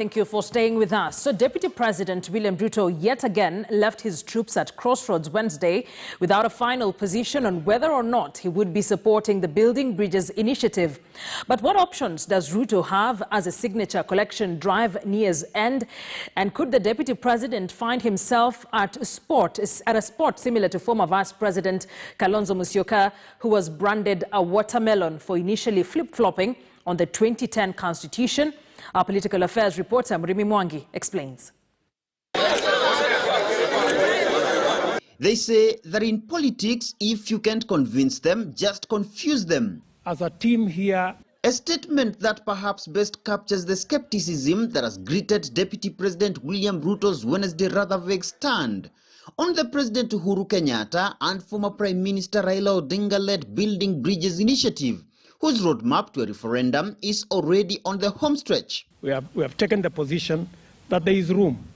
Thank you for staying with us. So Deputy President William Ruto yet again left his troops at crossroads Wednesday without a final position on whether or not he would be supporting the Building Bridges initiative. But what options does Ruto have as a signature collection drive nears end? And could the Deputy President find himself at a spot similar to former Vice President Kalonzo Musyoka, who was branded a watermelon for initially flip-flopping on the 2010 Constitution? Our political affairs reporter Murimi Mwangi explains. They say that in politics, if you can't convince them, just confuse them. As a team here, a statement that perhaps best captures the skepticism that has greeted Deputy President William Ruto's Wednesday rather vague stand on the President Uhuru Kenyatta and former Prime Minister Raila Odinga-led Building Bridges initiative, whose roadmap to a referendum is already on the home stretch. We have taken the position that there is room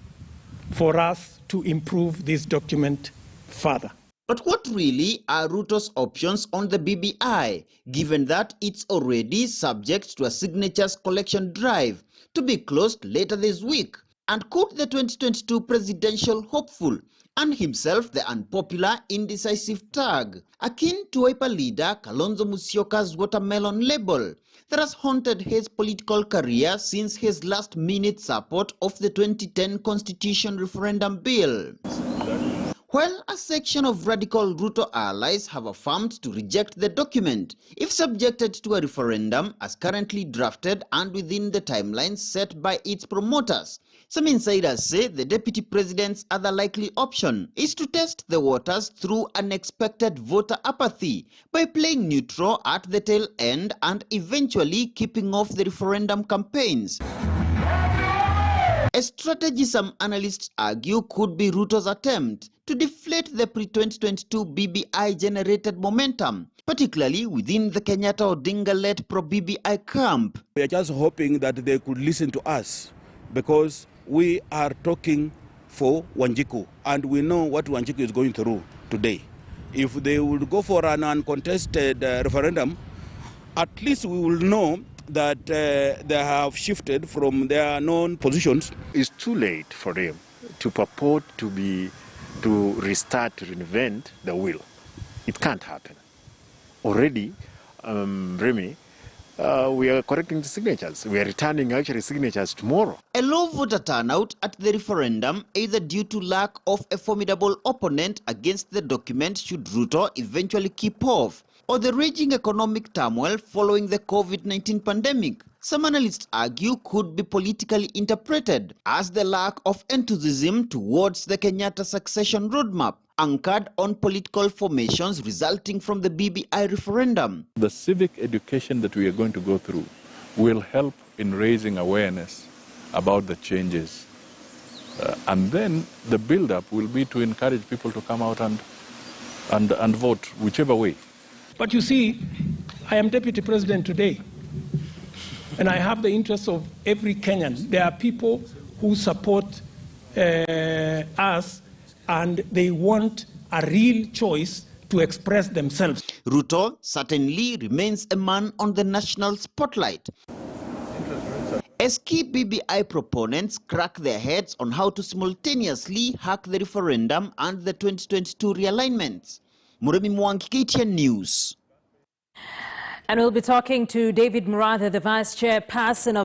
for us to improve this document further. But what really are Ruto's options on the BBI, given that it's already subject to a signatures collection drive to be closed later this week? And could the 2022 presidential hopeful and himself the unpopular indecisive tag, akin to Wiper leader Kalonzo Musyoka's watermelon label that has haunted his political career since his last-minute support of the 2010 Constitution referendum bill? While a section of radical Ruto allies have affirmed to reject the document if subjected to a referendum as currently drafted and within the timelines set by its promoters, some insiders say the Deputy President's other likely option is to test the waters through unexpected voter apathy by playing neutral at the tail end and eventually keeping off the referendum campaigns. A strategy some analysts argue could be Ruto's attempt to deflate the pre-2022 BBI-generated momentum, particularly within the Kenyatta-Odinga-led pro-BBI camp. We are just hoping that they could listen to us, because we are talking for Wanjiku, and we know what Wanjiku is going through today. If they would go for an uncontested referendum, at least we will know that they have shifted from their known positions. It's too late for them to purport to restart, to reinvent the wheel. It can't happen. Already, Remy, we are correcting the signatures. We are returning actually signatures tomorrow. A low voter turnout at the referendum, either due to lack of a formidable opponent against the document should Ruto eventually keep off, or the raging economic turmoil following the COVID-19 pandemic, some analysts argue could be politically interpreted as the lack of enthusiasm towards the Kenyatta succession roadmap, anchored on political formations resulting from the BBI referendum. The civic education that we are going to go through will help in raising awareness about the changes. And then the build-up will be to encourage people to come out and vote, whichever way. but you see, I am Deputy President today, and I have the interests of every Kenyan. There are people who support us, and they want a real choice to express themselves. Ruto certainly remains a man on the national spotlight, as key BBI proponents crack their heads on how to simultaneously hack the referendum and the 2022 realignments. Murimi Mwangi, KTN News. And we'll be talking to David Murathe, the Vice Chairperson of